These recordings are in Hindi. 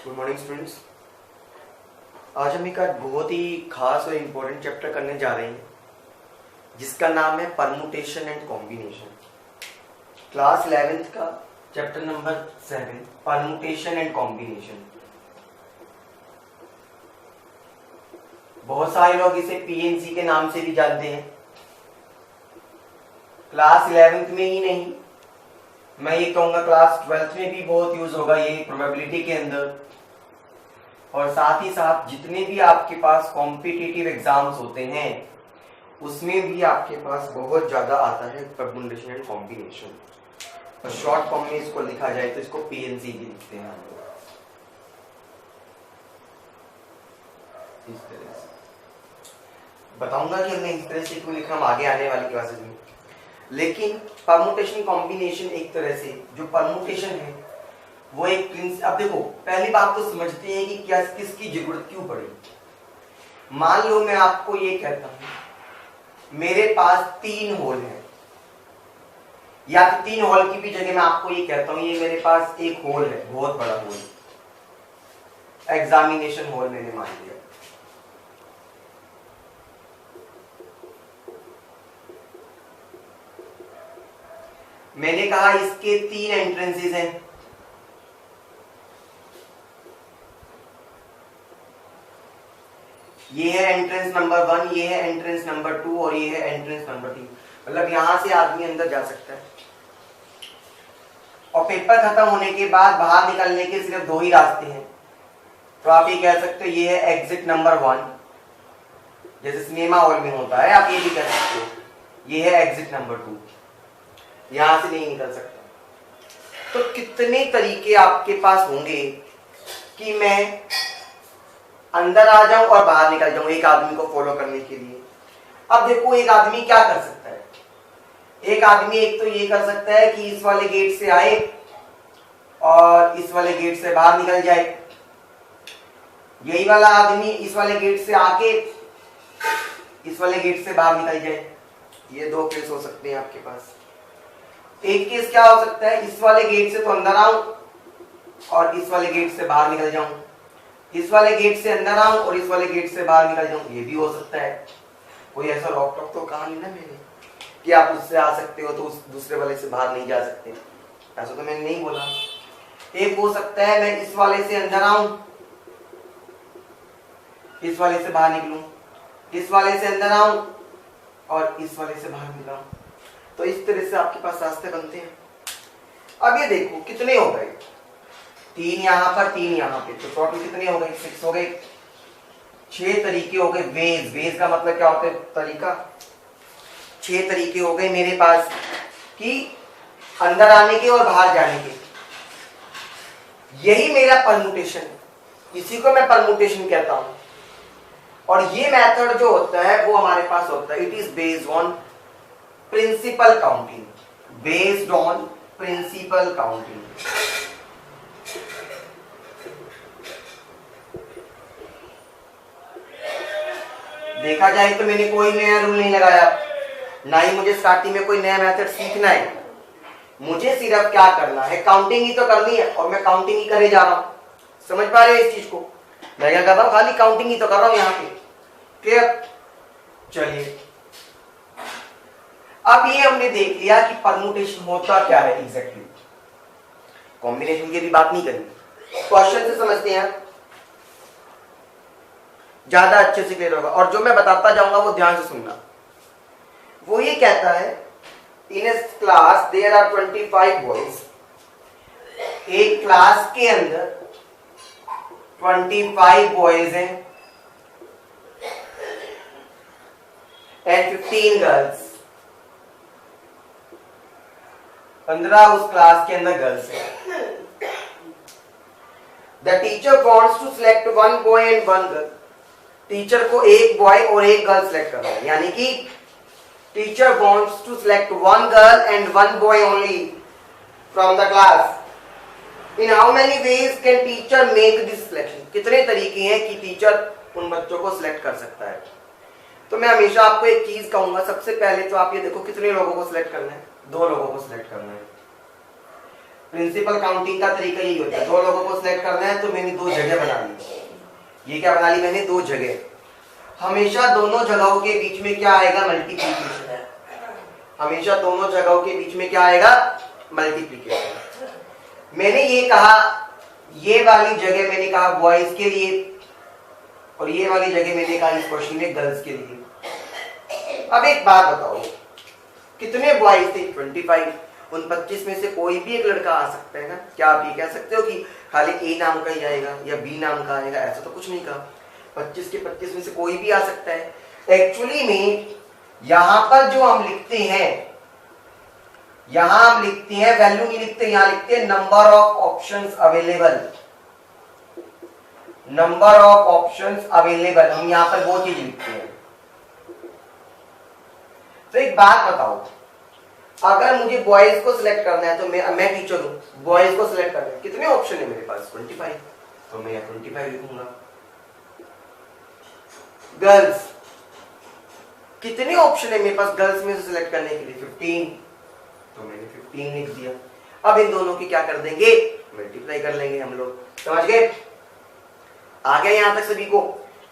Good morning students. आज हम एक बहुत ही खास और इम्पोर्टेंट चैप्टर करने जा रहे हैं जिसका नाम है permutation and combination. Class 11th का chapter number 7 permutation and combination. बहुत सारे लोग इसे पीएनसी के नाम से भी जानते हैं। क्लास 11th में ही नहीं, मैं ये कहूंगा क्लास 12th में भी बहुत यूज होगा ये प्रोबेबिलिटी के अंदर। और साथ ही साथ जितने भी आपके पास कॉम्पिटिटिव एग्जाम्स होते हैं उसमें भी आपके पास बहुत ज्यादा आता है परमुटेशन एंड कॉम्बिनेशन। और शॉर्ट फॉर्म में इसको लिखा जाए तो इसको पीएनसी भी लिखते हैं हम लोग। इस तरह से बताऊंगा कि हमने इस तरह से क्यों लिखा हम आगे आने वाली क्लासेस में। लेकिन परमुटेशन कॉम्बिनेशन एक तरह से जो परमुटेशन है वो एक प्रिंसिपल। अब देखो, पहली बात तो समझते हैं कि क्या किसकी जरूरत क्यों पड़ी। मान लो मैं आपको ये कहता हूं मेरे पास 3 होल है, या तो 3 होल की भी जगह मैं आपको ये कहता हूं ये मेरे पास एक होल है, बहुत बड़ा होल, एग्जामिनेशन होल मैंने मान लिया। मैंने कहा इसके 3 एंट्रेंसेस हैं। ये है एंट्रेंस नंबर 1, ये है एंट्रेंस नंबर 2 और ये है एंट्रेंस नंबर 3। मतलब यहां से आदमी अंदर जा सकता है। और पेपर खत्म होने के बाद बाहर निकलने के सिर्फ 2 ही रास्ते हैं। तो आप ये कह सकते हो ये है एग्जिट नंबर 1, जैसे सिनेमा हॉल में होता है, आप ये भी कह सकते हो ये है एग्जिट नंबर 2, यहां से नहीं निकल सकता। तो कितने तरीके आपके पास होंगे कि मैं अंदर आ जाऊं और बाहर निकल जाऊं एक आदमी को फॉलो करने के लिए। अब देखो, एक आदमी क्या कर सकता है। एक आदमी एक तो ये कर सकता है कि इस वाले गेट से आए और इस वाले गेट से बाहर निकल जाए। यही वाला आदमी इस वाले गेट से आके इस वाले गेट से बाहर निकल जाए। ये 2 केस हो सकते हैं आपके पास। एक केस क्या हो सकता है, इस वाले गेट से तो अंदर आऊं और इस वाले गेट से बाहर निकल जाऊं, इस वाले गेट से अंदर आऊं और इस वाले गेट से बाहर निकल जाऊं। ये भी हो सकता है। कोई ऐसा रोक टोक तो कहा नहीं ना मैंने कि आप उससे आ सकते हो तो उस दूसरे वाले से बाहर नहीं जा सकते, ऐसा तो मैंने नहीं बोला। एक हो सकता है मैं इस वाले से अंदर आऊं, इस वाले से बाहर निकलूं, इस वाले से अंदर आऊं और इस वाले से बाहर निकलूं। तो इस तरह से आपके पास रास्ते बनते हैं। अब ये देखो कितने हो गए, 3 यहां पर, 3 यहां पे, तो टोटल कितने हो गए, 6 हो गए। 6 तरीके हो गए। वेज, वेज का मतलब क्या होता है, तरीका। 6 तरीके हो गए मेरे पास कि अंदर आने के और बाहर जाने के। यही मेरा परमुटेशन है, इसी को मैं परमुटेशन कहता हूं। और ये मेथड जो होता है वो हमारे पास होता है, it is based on principle counting, based on principle counting. देखा जाए तो मैंने कोई नया रूल नहीं लगाया, ना ही मुझे स्टार्टिंग में कोई नया मेथड सीखना है। मुझे सिर्फ क्या करना है, काउंटिंग ही तो करनी है और मैं काउंटिंग ही करे जा रहा हूं। समझ पा रहे हो इस चीज को? मैं क्या कर रहा हूं, खाली काउंटिंग ही तो कर रहा हूं यहां पे। क्लियर? चलिए, अब ये हमने देख लिया कि परमुटेशन होता क्या है एग्जैक्टली। कॉम्बिनेशन की भी बात नहीं करेंगे, क्वेश्चन से समझते हैं, ज्यादा अच्छे से क्लियर होगा। और जो मैं बताता जाऊंगा वो ध्यान से सुनना। वो ये कहता है इन ए क्लास देयर आर 25 बॉयज। एक क्लास के अंदर 25 बॉयज हैं एंड 15 गर्ल्स। 15 उस क्लास के अंदर गर्ल्स हैं। The teacher wants to select 1 boy and 1 girl. Teacher को एक बॉय और एक गर्ल सिलेक्ट करना है, यानी कि teacher wants to select 1 girl and 1 boy only from the class. In how many ways can teacher make this selection. कितने तरीके हैं कि टीचर उन बच्चों को सिलेक्ट कर सकता है। तो मैं हमेशा आपको एक चीज कहूंगा, सबसे पहले तो आप ये देखो कितने लोगों को सिलेक्ट करना है, 2 लोगों को सिलेक्ट करना है। प्रिंसिपल काउंटिंग का तरीका यही होता है, दो लोगों को सिलेक्ट करना है तो मैंने दो जगह बना ली। ये क्या बना ली मैंने? दो जगह। हमेशा दोनों जगहों के बीच में क्या आएगा? मल्टीप्लीकेशन है। हमेशा दोनों जगहों के बीच में क्या आएगा? मल्टीप्लीकेशन। मैंने ये कहा, ये वाली जगह मैंने कहा बॉयज के लिए और ये वाली जगह मैंने कहा इस क्वेश्चन में गर्ल्स के लिए। अब एक बात बताओ, कितने बॉयज थे? 25। उन 25 में से कोई भी एक लड़का आ सकता है ना? क्या आप ये कह सकते हो कि खाली ए नाम का ही आएगा या बी नाम का आएगा? ऐसा तो कुछ नहीं कहा। 25 के 25 में से कोई भी आ सकता है। एक्चुअली में यहां पर जो हम लिखते हैं, यहां हम लिखते हैं वैल्यू नहीं लिखते, यहां लिखते हैं number of options available. Number of options available, हम यहां पर वो चीज लिखते हैं। तो एक बात बताओ, अगर मुझे बॉयज को सिलेक्ट करना है तो मैं टीचर हूं, बॉयज को सिलेक्ट करना है, कितने ऑप्शन है मेरे पास? 25। तो मैं 25 लिखूंगा। गर्ल्स, कितने ऑप्शन है मेरे पास गर्ल्स में से सिलेक्ट करने के लिए? 15। तो मैंने 15 लिख दिया। अब इन दोनों की क्या कर देंगे? मल्टीप्लाई कर लेंगे हम लोग। समझ गए? आ गया यहां तक सभी को?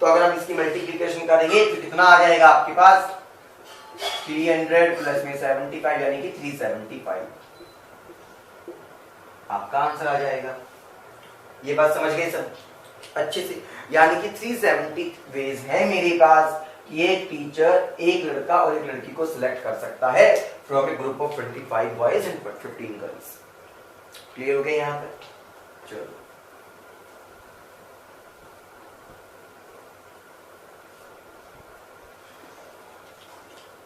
तो अगर हम इसकी मल्टीप्लिकेशन करेंगे तो कितना आ जाएगा आपके पास? 300 प्लस में 75 यानी कि 375 आपका आंसर आ जाएगा। ये बात समझ गए सब अच्छे से? यानी कि 370 वेज है मेरे पास कि एक टीचर एक लड़का और एक लड़की को सिलेक्ट कर सकता है from A group of 25 boys and 15 girls. Clear हो गया यहां पर? चलो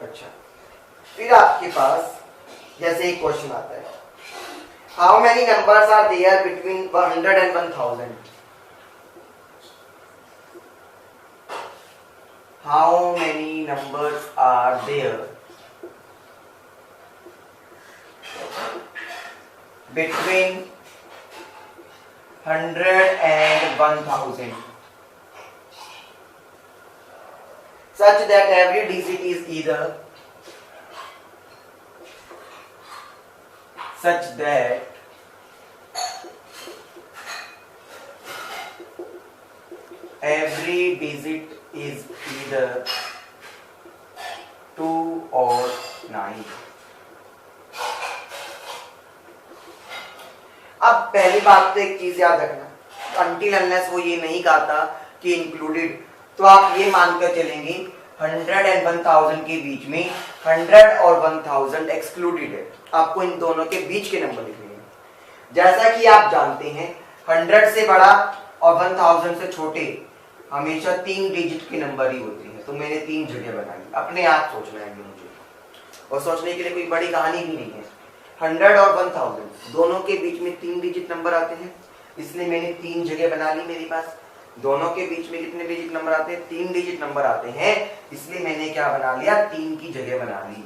अच्छा, फिर आपके पास जैसे एक क्वेश्चन आता है, how many numbers are there between 100 and 1000? How many numbers are there between 100 and 1000 such that every digit is either such that every digit is either 2 or 9? अब पहली बात तो एक चीज याद रखना, अनटिल अनलेस वो ये नहीं कहता कि इंक्लूडेड, तो आप ये मानकर चलेंगे 100 एंड 1000 के बीच में 100 और 1000 एक्सक्लूडेड है। आपको इन दोनों के बीच के नंबर लिखने हैं। जैसा कि आप जानते हैं 100 से बड़ा और 1000 से छोटे हमेशा 3 डिजिट के नंबर ही होते हैं। तो मैंने 3 जगह बनाई, अपने आप सोचना है मुझे, और सोचने के लिए कोई बड़ी कहानी भी नहीं है। 100 और 1000 दोनों के बीच में 3 डिजिट नंबर आते हैं, इसलिए मैंने 3 जगह बना ली। मेरे पास दोनों के बीच में कितने डिजिट नंबर आते हैं? 3 डिजिट नंबर आते हैं, इसलिए मैंने क्या बना लिया? 3 की जगह बना ली।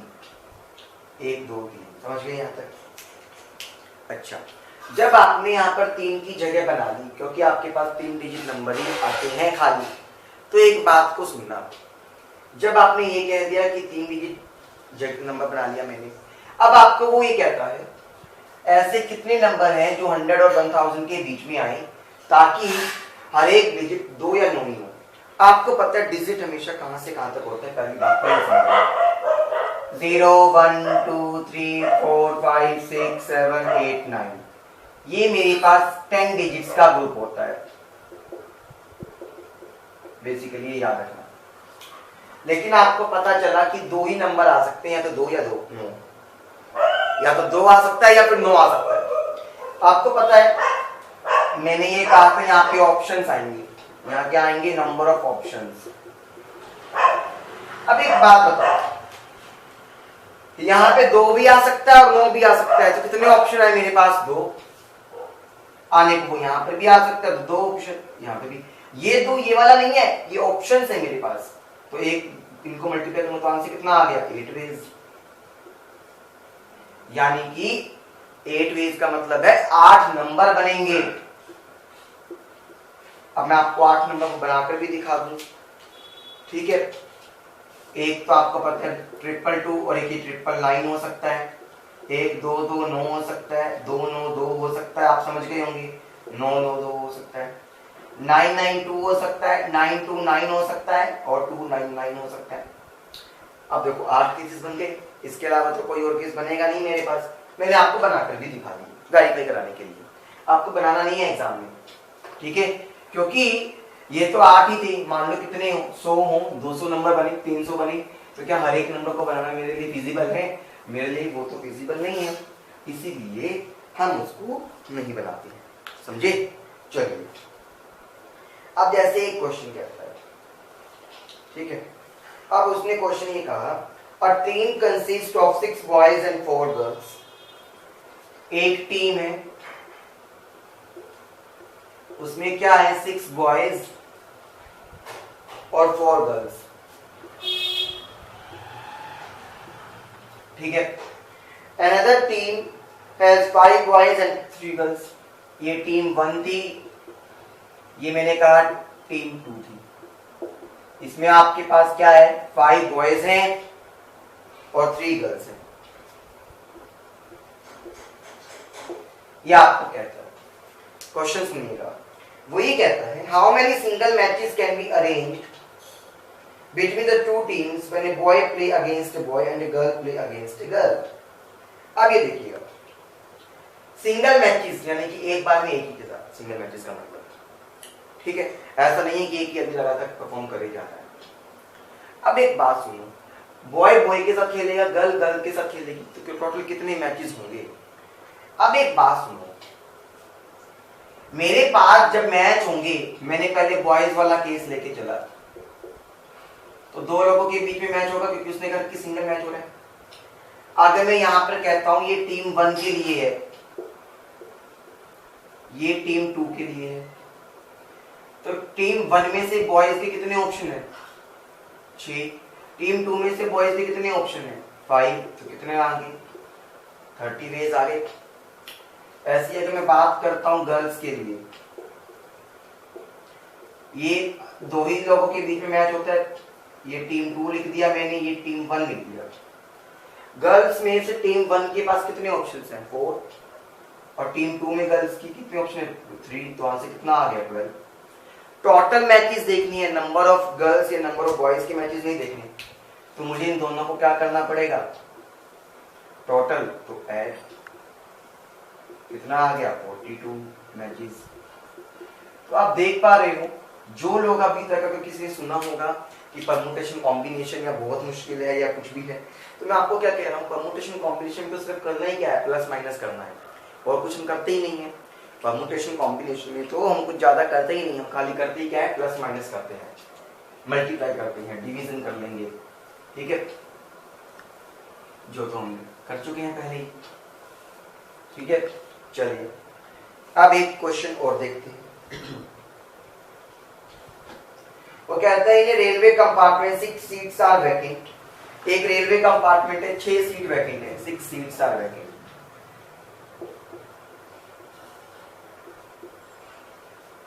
1 2 3। समझ गए यहां तक? अच्छा, जब आपने यहाँ पर 3 की जगह बना ली, क्योंकि आपके पास 3 डिजिट नंबर ही आते हैं खाली, तो एक बात को सुनना, जब आपने ये कह दिया कि 3 डिजिट नंबर बना लिया मैंने, अब आपको वो ये कहता है ऐसे कितने नंबर हैं जो 100 और 1000 के बीच में आए ताकि हर एक डिजिट 2 या 9 ही हो। आपको पता है डिजिट हमेशा कहां से कहां तक होता है? पहली बात तो 0 1 2 3 4 5 6 7 8 9, ये मेरे पास 10 डिजिट्स का ग्रुप होता है बेसिकली, ये याद रखना। लेकिन आपको पता चला कि 2 ही नंबर आ सकते हैं, या तो 2 या 2 9, या तो 2 आ सकता है या फिर 9 आ सकता है। आपको पता है मैंने ये कहा था यहाँ पे ऑप्शंस आएंगे, यहाँ क्या आएंगे? Number of options. अब एक बात बताओ, यहाँ पे 2 भी आ सकता है और 9 भी आ सकता है, तो कितने ऑप्शन है मेरे पास? 2 आने को। यहाँ पर भी आ सकता है, 2 ऑप्शन यहाँ पे भी। ये 2 ये वाला नहीं है, ये ऑप्शंस है मेरे पास, तो एक इनको मल्टीप्लाई करूं तो आंसर कितना आ गया? 8 वेज। यानी कि 8 वेज का मतलब है 8 नंबर बनेंगे। अब मैं आपको 8 नंबर को बनाकर भी दिखा दूं, ठीक है? एक तो आपको पता है 222 और एक ही 999 हो सकता है, 1 2 2 9 हो सकता है, 2 9 2 हो सकता है, आप समझ गए होंगे, 9 9 2 हो सकता है, 9 9 2 हो सकता है, 9 2 9 हो सकता है और 2 9 9 हो सकता है। अब देखो 8 केसेस बन गए, इसके अलावा तो कोई और केस बनेगा नहीं मेरे पास। मैंने आपको बनाकर भी दिखा दी वेरीफाई कराने के लिए, आपको बनाना नहीं है एग्जाम में, ठीक है, क्योंकि ये तो 8 ही थे, मान लो कितने हो, 100 हो, 200 नंबर बने, 300 बने, तो क्या हर एक नंबर को बनाना मेरे लिए फिजिबल है? मेरे लिए वो तो फिजिबल नहीं है, इसीलिए हम उसको नहीं बनाते हैं, समझे? चलिए अब जैसे एक क्वेश्चन कहता है, ठीक है, अब उसने क्वेश्चन ये कहा, a team consist of 6 boys and 4 girls. एक टीम है, उसमें क्या है, 6 बॉयज और 4 गर्ल्स, ठीक है। Another team has 5 boys and 3 girls. ये टीम 1 थी, ये मैंने कहा टीम 2 थी। इसमें आपके पास क्या है, 5 बॉयज हैं और 3 गर्ल्स हैं। ये आपको कहता है, क्वेश्चन सुनिएगा, वो ये कहता है, how many single matches can be arranged between the two teams when a boy play against a boy and a girl play against a girl। अब ये देखिएगा, सिंगल मैचेस यानी कि एक बार में एक ही के साथ, सिंगल मैचेस का मतलब, ठीक है, ऐसा नहीं है कि एक ही आदमी लगातार परफॉर्म करे जा रहा है। अब एक बात सुनो, बॉय बॉय के साथ खेलेगा, गर्ल गर्ल के साथ खेलेगी, तो टोटल कितने मैचेस होंगे? अब एक बात सुनो, मेरे पास जब मैच होंगे, मैंने पहले बॉयज वाला केस लेके चला, तो 2 लोगों के बीच में मैच होगा क्योंकि उसने कहा कि सिंगल मैच हो रहा है। अगर मैं यहां पर कहता हूं ये टीम 1 के लिए है, ये टीम 2 के लिए है, तो टीम 1 में से बॉयज के कितने ऑप्शन है? 6। टीम 2 में से बॉयज के कितने ऑप्शन है? 5। तो कितने आ गए? 30 वेज आ गए। ऐसी अगर मैं बात करता हूं गर्ल्स के लिए, ये 2 ही लोगों के बीच में मैच होता है, ये टीम 2 लिख दिया मैंने, ये टीम 1 लिख दिया। गर्ल्स में से टीम 1 के पास कितने ऑप्शंस हैं? 4। और टीम 2 में गर्ल्स की कितने ऑप्शन है? 3। तो वहां से कितना आ गया? 12। टोटल मैचेस देखनी है, नंबर ऑफ गर्ल्स या नंबर ऑफ बॉयज के मैचेस नहीं देखने, तो मुझे इन दोनों को क्या करना पड़ेगा? टोटल तो ऐड, कितना आ गया? 42 मैचेस। तो आप देख पा रहे हो, जो लोग अभी तक अगर किसी ने सुना होगा कि परमुटेशन कॉम्बिनेशन या बहुत मुश्किल है या कुछ भी है, तो मैं आपको क्या कह रहा हूँ, परमुटेशन कॉम्बिनेशन को सिर्फ करना ही क्या है? प्लस माइनस करना है, और कुछ हम करते ही नहीं है। परमुटेशन कॉम्बिनेशन में तो हम कुछ ज्यादा करते ही नहीं, हम खाली करते ही क्या है? प्लस माइनस करते हैं, मल्टीप्लाई करते हैं, डिवीजन कर लेंगे, ठीक है, जो तो हम कर चुके हैं पहले ही, ठीक है। चलिए अब एक क्वेश्चन और देखते हैं। वो कहता है ये railway compartment 6 seats are vacant. एक रेलवे कंपार्टमेंट है, 6 सीट वैकेंट है, 6 सीट्स आर वैकेंट,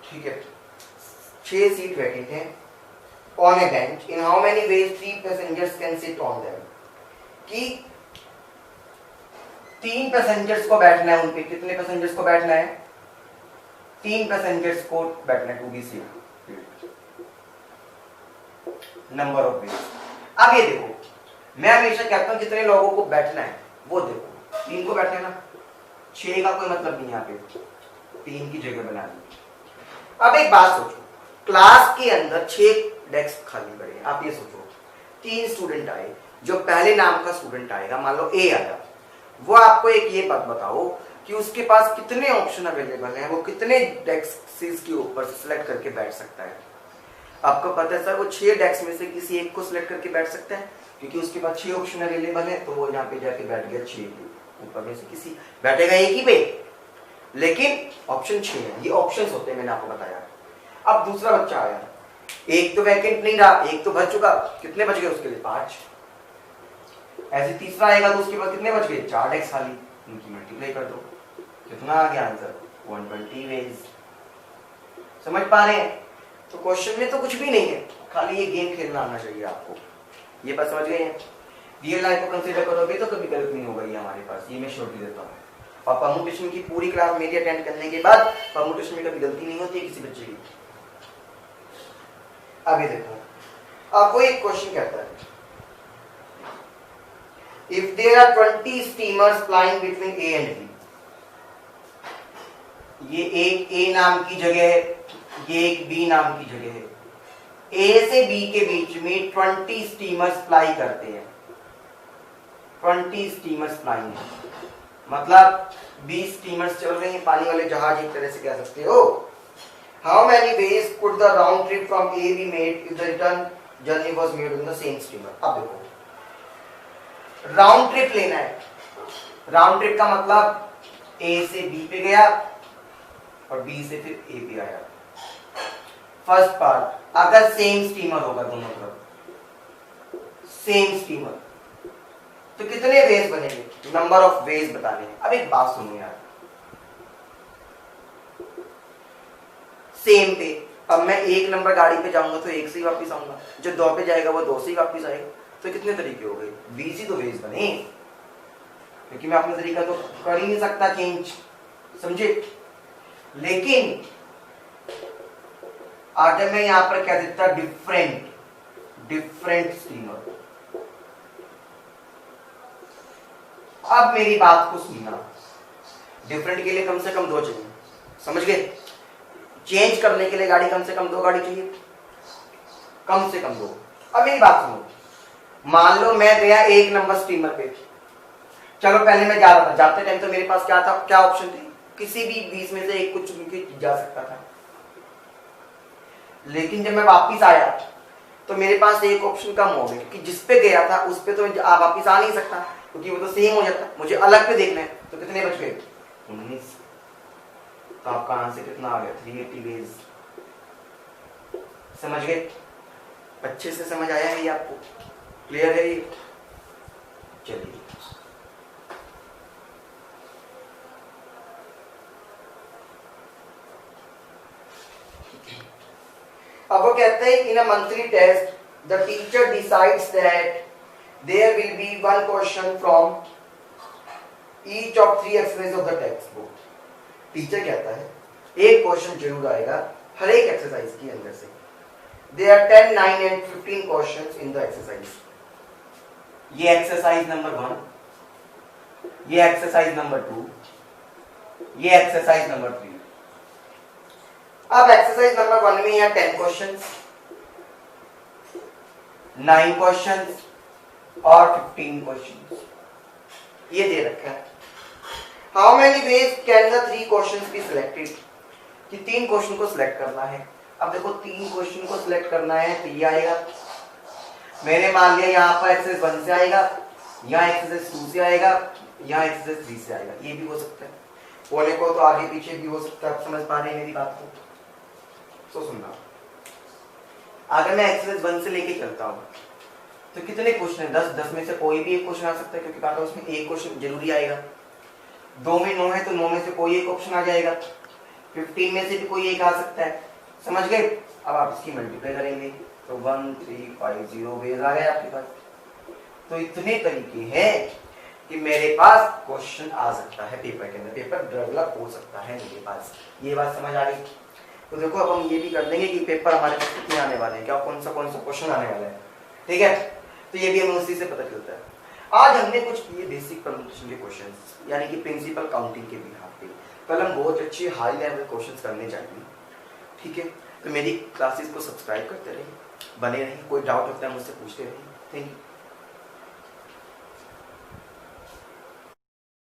ठीक है, 6 सीट वैकेंट है। On A bench in how many veg 3 passengers can sit on them. कि 3 पैसेंजर्स को बैठना है उन पे, कितने पैसेंजर्स को बैठना है? 3 पैसेंजर्स को बैठना है, 2 सीट, नंबर ऑफ वेज। अब ये देखो, मैं हमेशा कहता हूं जितने लोगों को बैठना है वो देखो, 3 को बैठना है ना, 6 का कोई मतलब नहीं, यहाँ पे 3 की जगह बना दी। अब एक बात सोचो, क्लास के अंदर 6 डेस्क खाली पड़े, आप ये सोचो 3 स्टूडेंट आए, जो पहले नाम का स्टूडेंट आएगा, मान लो ए आया, वो आपको एक ये बात बताओ कि उसके पास कितने ऑप्शन अवेलेबल हैं, वो कितने डेस्क के ऊपर सिलेक्ट करके बैठ सकता है। आपको पता है सर, वो 6 डेस्क में से किसी एक को सिलेक्ट करके बैठ सकता है, क्योंकि उसके पास 6 ऑप्शन अवेलेबल है, तो वो यहाँ पे जाके बैठ गया 6 के ऊपर में से किसी, बैठेगा एक ही पे, लेकिन ऑप्शन 6 है, ये ऑप्शंस होते हैं, मैंने आपको बताया। अब दूसरा बच्चा आया, एक तो वैकेंट नहीं रहा, एक तो बच चुका, कितने बच गए उसके लिए? 5। ऐसे तीसरा आएगा तो उसके बाद कितने बच गए? 4 डेस्क खाली, उनकी मल्टीप्लाई कर दो, कितना आ गया आंसर? 120 वेज। समझ पा रहे हैं? तो क्वेश्चन में तो कुछ भी नहीं है, खाली ये गेम खेलना आना चाहिए आपको, ये बात समझ गए हैं? रियल लाइफ को कंसीडर करोगे तो कभी गलत नहीं होगा ये हमारे पास, ये मैं श्योरिटी देता हूँ। और परमुटेशन की पूरी क्लास मेरी अटेंड करने के बाद परमुटेशन में कभी गलती नहीं होती है किसी बच्चे की। आगे देखो, आपको एक क्वेश्चन कहता है, if there are 20 steamers flying between A and B, ये एक ए नाम की जगह है, ये एक बी नाम की जगह है, ए से बी के बीच में 20 स्टीमर्स फ्लाई करते हैं, 20 स्टीमर्स फ्लाइंग, मतलब 20 स्टीमर्स चल रहे हैं, पानी वाले जहाज एक तरह से कह सकते हो। How many veg could the round trip from A be made if the return journey was made in the same steamer. अब देखो, राउंड ट्रिप लेना है, राउंड ट्रिप का मतलब ए से बी पे गया और बी से फिर ए पे आया। फर्स्ट पार्ट, अगर सेम स्टीमर होगा दोनों तरफ, सेम स्टीमर, तो कितने वेज बनेंगे, नंबर ऑफ वेज बताने हैं। अब एक बात सुनो यार, सेम पे, अब मैं 1 नंबर गाड़ी पे जाऊंगा तो 1 से ही वापस आऊंगा, जो 2 पे जाएगा वो 2 से ही वापस आएगा, तो कितने तरीके हो गए, 20 ही तो वेज बने, क्योंकि मैं अपना तरीका तो कर ही नहीं सकता चेंज, समझे। लेकिन अगर मैं यहां पर कह देता डिफरेंट स्टीमर, अब मेरी बात को सुनना, डिफरेंट के लिए कम से कम 2 चाहिए, समझ गए। चेंज करने के लिए गाड़ी कम से कम 2 गाड़ी चाहिए, कम से कम 2। अब मेरी बात सुनो, मान लो मैं गया 1 नंबर स्टीमर पे, चलो पहले मैं जा रहा था, जाते टाइम तो मेरे पास क्या था, क्या ऑप्शन थे, किसी भी 20 में से एक कुछ चुन के जा सकता था। लेकिन जब मैं वापस आया तो मेरे पास एक ऑप्शन कम हो गया, क्योंकि जिस पे गया था उस पे तो वापस आ नहीं सकता, क्योंकि वो तो सेम हो जाता, मुझे अलग पे देखना है। तो कितने बच गए, 19। तो आपका आंसर कितना आ गया, 380 वेज। समझ गए, अच्छे से समझ आया है ये आपको, क्लियर है ये। चलिए अब वो कहते हैं, in a monthly test the teacher decides that there will be 1 question from each of 3 exercise of the text book. Teacher कहता है एक क्वेश्चन जरूर आएगा हर एक एक्सरसाइज के अंदर से। There are 10, 9 and 15 questions in the exercise. ये एक्सरसाइज नंबर 1, ये एक्सरसाइज नंबर 2, ये एक्सरसाइज नंबर 3। अब एक्सरसाइज नंबर 1 में यहाँ 10 क्वेश्चंस, 9 क्वेश्चंस और 15 क्वेश्चंस ये दे रखा है। How many ways can the 3 questions be selected, कि 3 क्वेश्चन को सिलेक्ट करना है। अब देखो 3 क्वेश्चन को सिलेक्ट करना है तो ये आएगा, मैंने मान लिया यहाँ पर एक्सरसाइज 1 से आएगा, यहाँ एक्सरसाइज 2 से आएगा, यहाँ एक्सरसाइज 3 से आएगा। ये भी हो सकता है, होने को तो आगे पीछे भी हो सकता है। आप समझ पा रहे हैं मेरी बात को, तो सुनना। अगर मैं एक्सरसाइज 1 से लेके चलता हूँ तो कितने क्वेश्चन है, 10 में से कोई भी एक क्वेश्चन आ सकता है, क्योंकि कहा था उसमें एक क्वेश्चन जरूरी आएगा। 2 में 9 है तो 9 में से कोई एक ऑप्शन आ जाएगा, 15 में से भी कोई एक आ सकता है, समझ गए। अब आप इसकी मल्टीप्लाई करेंगे तो 1 3 5 0 वेज आ गया आपके पास। तो इतने तरीके हैं कि मेरे पास क्वेश्चन आ सकता है पेपर के अंदर, पेपर डेवलप हो सकता है मेरे पास। ये बात समझ आ गई। तो देखो अब हम ये भी कर लेंगे कि पेपर हमारे पास कितने आने वाले हैं, क्या कौन सा क्वेश्चन आने वाला है, ठीक है। तो ये भी हमें उसी से पता चलता है। आज हमने कुछ किए बेसिक परमुटेशन के क्वेश्चंस, यानी कि प्रिंसिपल काउंटिंग के बिहाफ पे। कल हम बहुत अच्छे हाई लेवल क्वेश्चंस करने जाएंगे, ठीक है। तो मेरी क्लासेस को सब्सक्राइब करते रहिए, बने रहिए। कोई डाउट होता है मुझसे पूछते रहिए। Thank you.